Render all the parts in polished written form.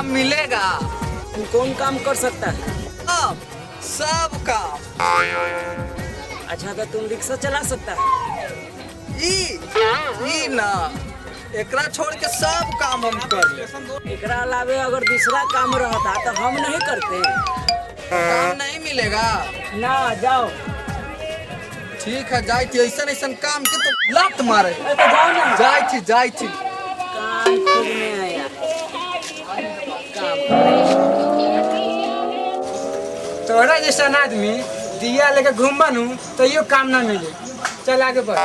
मिलेगा। तू कौन काम कर सकता है? सब काम। अच्छा तो तुम रिक्शा चला सकता है? ई ना, एकरा छोड़ के सब काम हम कर ले। एकरा अलावे अगर दूसरा काम रहता तो हम नहीं करते। काम नहीं मिलेगा ना, जाओ। ठीक है, जाई थी ऐसा ऐसा काम के तो लात मारे। तो जाओ ना। जाई थी काम खोजने आया। तोरा जैसा आदमी दिया लेके घूम बनू तो यो काम ना मिले। चल आगे बढ़।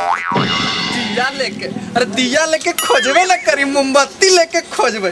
दिया लेके, अरे दिया लेके खोजबे ना करी, मोमबत्ती लेके खोजबे।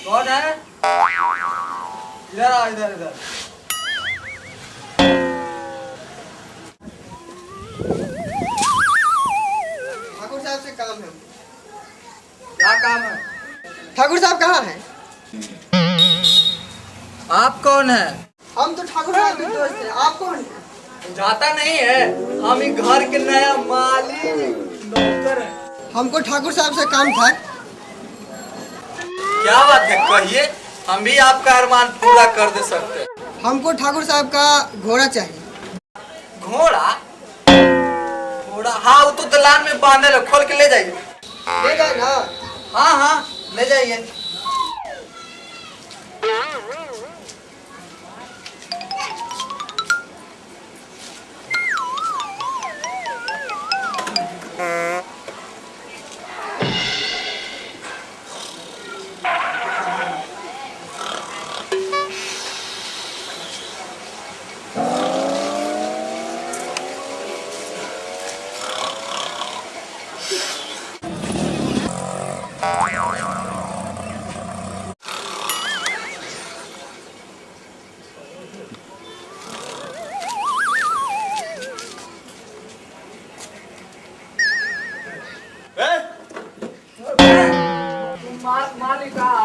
कौन है? इधर आ, इधर इधर। ठाकुर साहब से काम है। क्या काम है? ठाकुर साहब कहाँ हैं? आप कौन है? हम तो ठाकुर साहब के दोस्त हैं। आप कौन हैं? जाता नहीं है, हम ही घर के नया मालिक नौकर है। हमको ठाकुर साहब से काम था। क्या बात है, कहिए, हम भी आपका अरमान पूरा कर दे सकते हैं। हमको ठाकुर साहब का घोड़ा चाहिए। घोड़ा? घोड़ा, हाँ वो तो दलान में बांधे लो, खोल के ले जाइए। ले जाए ना? हाँ ले जाइए।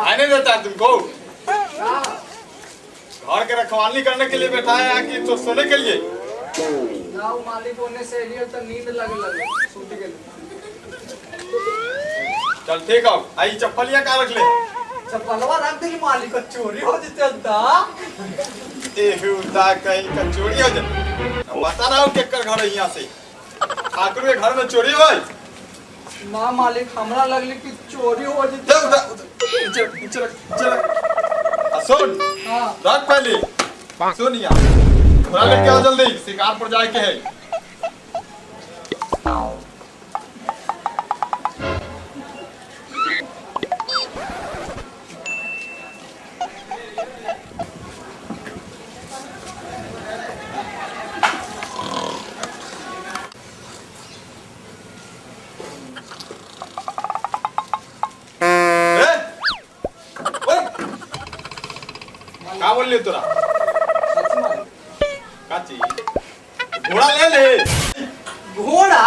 आने देता है तुमको? घर के रखवाली करने के लिए बैठा है कि तो सोने के लिए? मालिक होने से तो नींद लगे सूती के लिए। चल ठीक है, आई चप्पलिया का रख ले। चप्पलवा रख दे, मालिक का चोरी हो जाते दा। कहीं का चोरी हो जाए। बता रहा हूँ केकर घर है यहाँ से। ठाकुर के घर में चोरी हुई? ना मालिक, हमरा लगली कि चोरी हो चल जते। उधर, नीचे रख, नीचे रख। सुन, हाँ। रख पहले। सुन यहाँ, घोड़ा लेके आओ जल्दी, शिकार पर जाए के है। क्या बोल ले तोरा? काची? घोड़ा ले ले। घोड़ा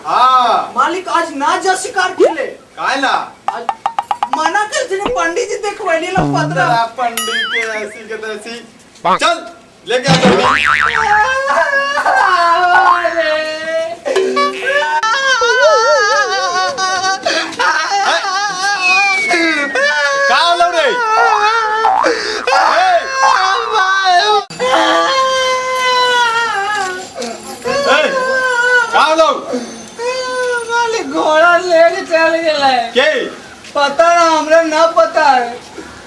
हाँ। मालिक आज ना जा शिकार खेले। काहेला? आज मना कर थे पंडित जी देखवाइले ला पतरा। तेरा पंडित के ऐसी के तैसी। चल लेके आ जल्दी। कहाँ लो रे? कहाँ लो? मालिक घोड़ा लेके चल गेला है। के? पता ना, हमरा ना पता है।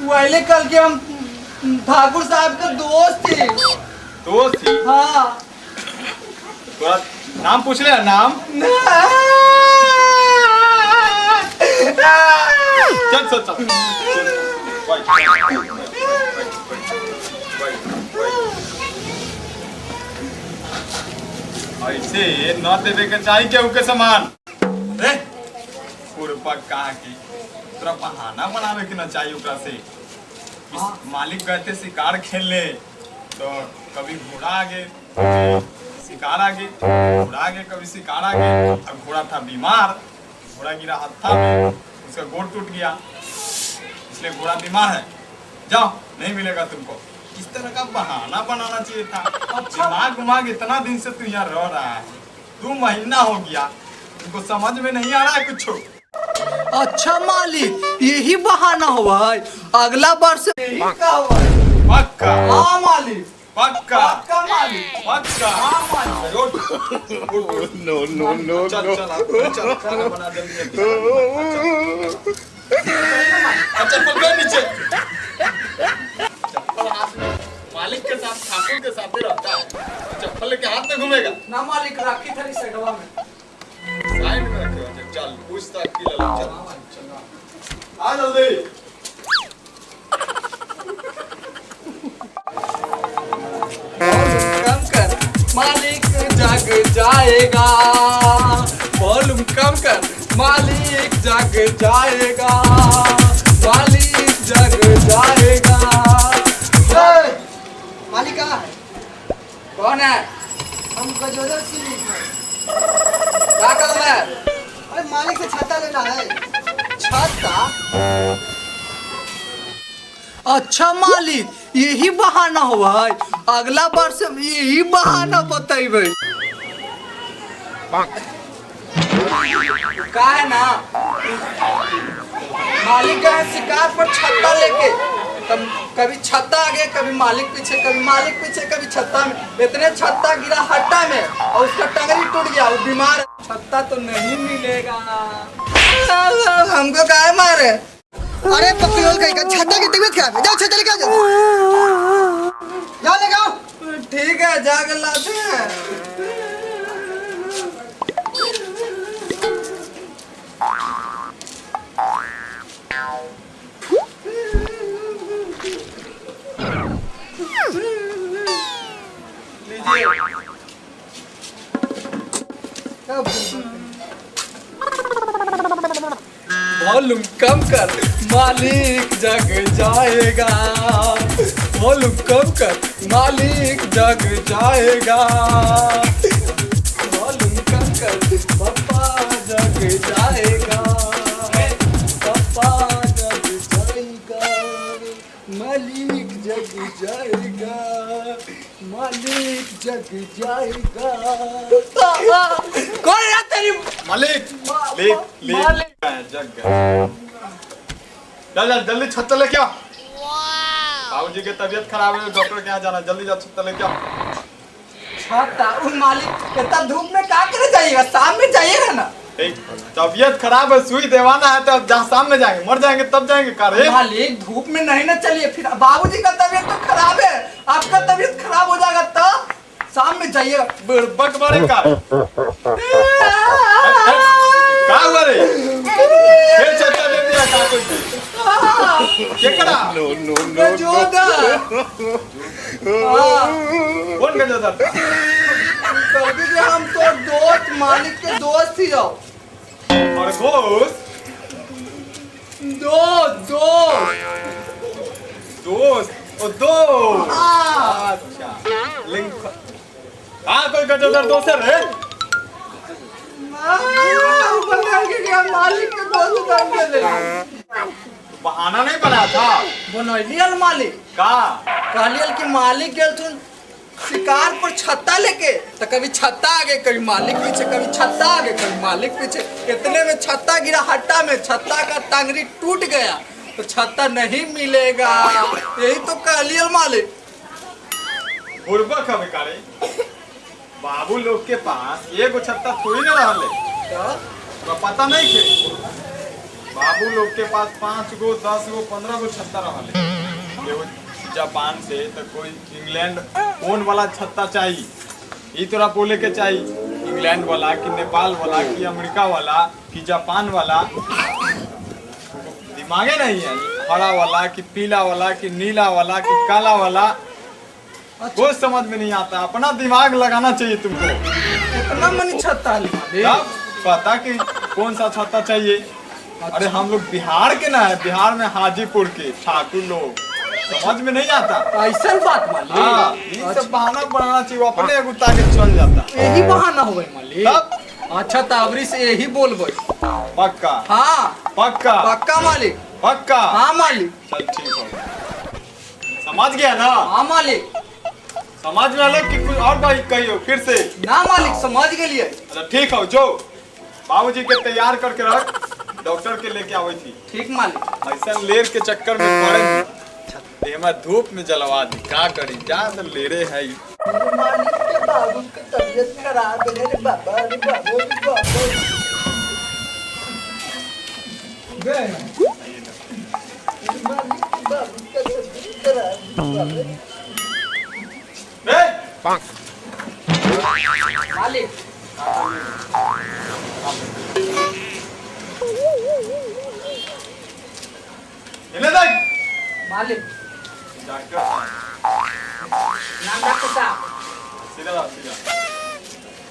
पहले कल के हम ठाकुर साहब के दोस्त थे। दोस्त थी? हाँ। थोड़ा नाम पूछ ले नाम। चल चल चल। ऐसे न देवे के चाहिए केहू के समान। रे पूर्वक कहा कि तोरा बहाना बनावे के न चाहिए ओकरा से। मालिक गए थे शिकार खेलने, तो कभी घोड़ा आगे, कभी शिकार आगे, घोड़ा आगे, कभी शिकार आगे। अब घोड़ा था बीमार, घोड़ा गिरा हत्था में, उसका गोड़ टूट गया, इसलिए घोड़ा बीमार है। जाओ, नहीं मिलेगा तुमको। इस तरह का बहाना बनाना चाहिए था। दिमाग उमाग इतना दिन से तू यहाँ रह रहा है, 2 महीना हो गया, तुमको समझ में नहीं आ रहा है कुछ? अच्छा मालिक, यही बहाना हुआ है। अगला वर्ष पक्का हुआ है। पक्का? हाँ मालिक, पक्का? पक्का मालिक, पक्का? हाँ मालिक। नो चल चल चल, खाना बना जल्दी जल्दी। चप्पल पहन नीचे। चप्पल हाथ में, मालिक के साथ ठाकुर के साथ ही रहता है। चप्पल लेके हाथ में घूमेगा ना मालिक, राखी थरी साइडवा में। साइड में रखे हो। चल पूछताछ की ले लो। चल आ जल्दी। कम कर, मालिक जग जाएगा। वॉल्यूम कम कर, मालिक जग जाएगा। मालिक जग जाएगा। मालिक कहाँ है? कौन है? हम गजोदर सिंह हैं। क्या कर रहा है? अरे मालिक से छाता लेना है। छाता? अच्छा मालिक, यही बहाना हुआ है। अगला वर्ष यही बहाना बताइबे। का है ना, मालिक गए शिकार पर छत्ता लेके। कभी छत्ता आगे, कभी मालिक पीछे, कभी मालिक पीछे, कभी छत्ता में। इतने छत्ता गिरा हट्टा में और उसका टंगरी टूट गया, वो बीमार है। छत्ता तो नहीं मिलेगा। हमको काहे मारे? अरे पकड़ोल कहीं का, छाता की तबीयत खराब है। जाओ छाता लेके आओ जल्दी। जाओ लेके आओ। ठीक है, जाकर लाते हैं। वॉल्यूम कम कर, मालिक जग जाएगा। वॉल्यूम कम कर, मालिक जग जाएगा। वॉल्यूम कम कर, पापा जग जाएगा। पापा जग जाएगा। मालिक जग जाएगा। मालिक जग जाएगा। कौन है तेरी? मालिक ले जग गया। चल जल्दी छत्ता लेके आ। बाबूजी की तबीयत खराब है, डॉक्टर के यहाँ जाना। जल्दी जा, छत्ता लेके आ। छत्ता वो मालिक इतना धूप में क्या करे जाइएगा, शाम में जाइएगा ना। तबीयत खराब है, सुई देवाना है तो जहाँ शाम में जाएंगे, मर जाएंगे तब जाएंगे कारे। मालिक धूप में नहीं ना चलिए, फिर बाबूजी का तबीयत तो खराब है, आपका तबीयत खराब हो जाएगा तो शाम में जाइएगा। बक मारे का हुआ रे? फिर छत्ता ले दिया का कोई केकड़ा? जोदा कौन का जोदा? हम तो दोस्त, मालिक के दोस्त ही हो। और दोस्त ओ दोस्त। अच्छा लिंक कोई का जोदा दोस्त है रे? मालिक के दोस्त बन गए। बहाना नहीं बनाया था, बनैलियल मालिक का कहलियल कि मालिक गेल थुन शिकार पर छत्ता लेके, तो कभी छत्ता आगे कभी मालिक पीछे, कभी छत्ता आगे कभी मालिक पीछे। इतने में छत्ता गिरा हट्टा में, छत्ता का टांगरी टूट गया तो छत्ता नहीं मिलेगा, यही तो कहलियल मालिक। बुर्बक हमें कारे बाबू लोग के पास एगो छत्ता थोड़ी ना रहले, तो पता नहीं थे बाबू लोग के पास 5 गो 10 गो 15 गो छत्ता रहले। एगो जापान से तो कोई इंग्लैंड कौन वाला छत्ता चाहिए, ये तोरा बोले के चाहिए इंग्लैंड वाला कि नेपाल वाला कि अमेरिका वाला कि जापान वाला, दिमागे नहीं है। हरा वाला कि पीला वाला कि नीला वाला कि काला वाला, कुछ समझ में नहीं आता। अपना दिमाग लगाना चाहिए तुमको। इतना मनी छत्ता पता कि कौन सा छत्ता चाहिए। अरे हम लोग बिहार के ना है, बिहार में हाजीपुर के ठाकुर लोग, समझ में नहीं आता। ऐसा बात मालिक। हाँ, ये सब बहाना बनाना चाहिए, अपने अगुता के चल जाता। यही बहाना हो गई मालिक। अच्छा तावरी से यही बोल गई। पक्का? हाँ पक्का? पक्का मालिक। पक्का? हाँ मालिक। चल ठीक हो, समझ गया ना? हाँ मालिक। समझ में अलग कि कुछ और बात कहियो फिर से? ना मालिक समझ गए। अच्छा ठीक हो, जो बाबूजी के तैयार करके रख, डॉक्टर के लेके आवे थी। ठीक मालिक। ऐसा लेर के चक्कर में पड़े हमारा धूप में जलवा दी, क्या करी जा तो लेरे है। मालिक के बाबू की तबीयत खराब है रे बाबा, रे बाबा, रे बाबा। मालिक के बाबू की तबीयत खराब है। मालिक मालिक डॉक्टर नाम डॉक्टर साहब। सीधा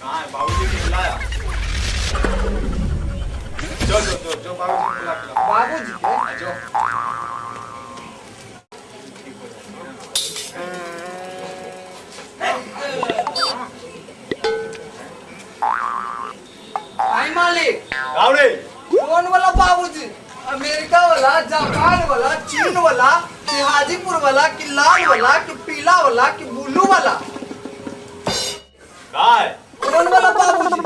कहाँ है बाबूजी को बुलाया? जो बाबूजी को बुला। बाबूजी जो आई मालिक। कौन वाला बाबूजी? अमेरिका वाला, जापान वाला, चीन वाला, कि हाजीपुर वाला, कि लाल वाला, कि पीला वाला, कि ब्लू वाला? कौन वाला बाबूजी?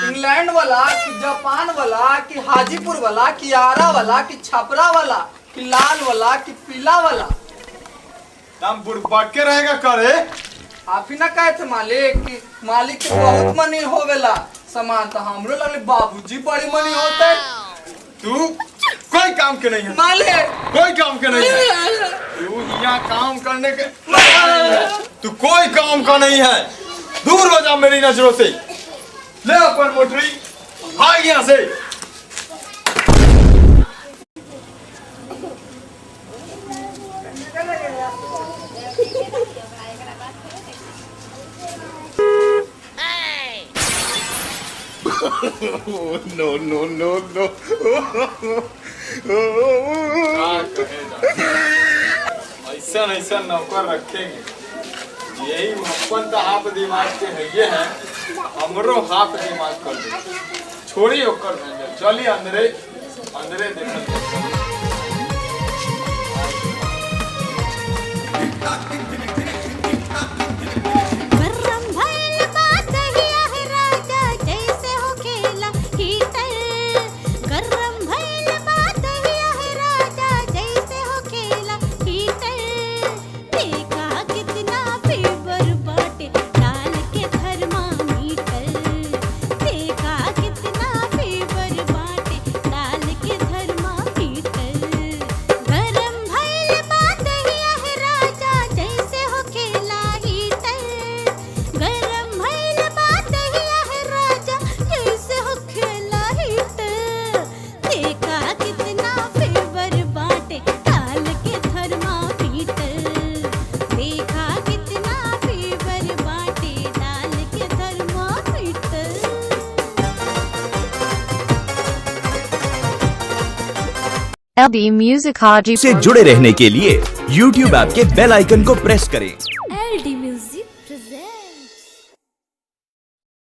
इंग्लैंड वाला, कि जापान वाला, कि हाजीपुर वाला, कि आरा वाला, कि छपरा वाला, कि लाल वाला, कि पीला वाला? तुम बुड़बक के रहेगा करे। आप ही ना कहे थे मालिक कि मालिक के बहुत मनी होवेला सामान, तो हमरो लगले बाबूजी बड़ी मनी होते। तू कोई काम के नहीं है मालिक, कोई काम के नहीं है। तू यहाँ काम करने के तू कोई काम का नहीं है। दूर हो जा मेरी नजरों से। ले अपन मोटरी, भाग यहाँ से। no. ऐसा नौकर रखेंगे, यही अपन तो हाफ दिमाग के है, ये है हमरो हाफ दिमाग कर दे। छोड़ी ओकर चली अंदरे देखल। कितना फेवर बाटे डाल LD Music Haji से जुड़े रहने के लिए YouTube ऐप के बेल आइकन को प्रेस करें। LD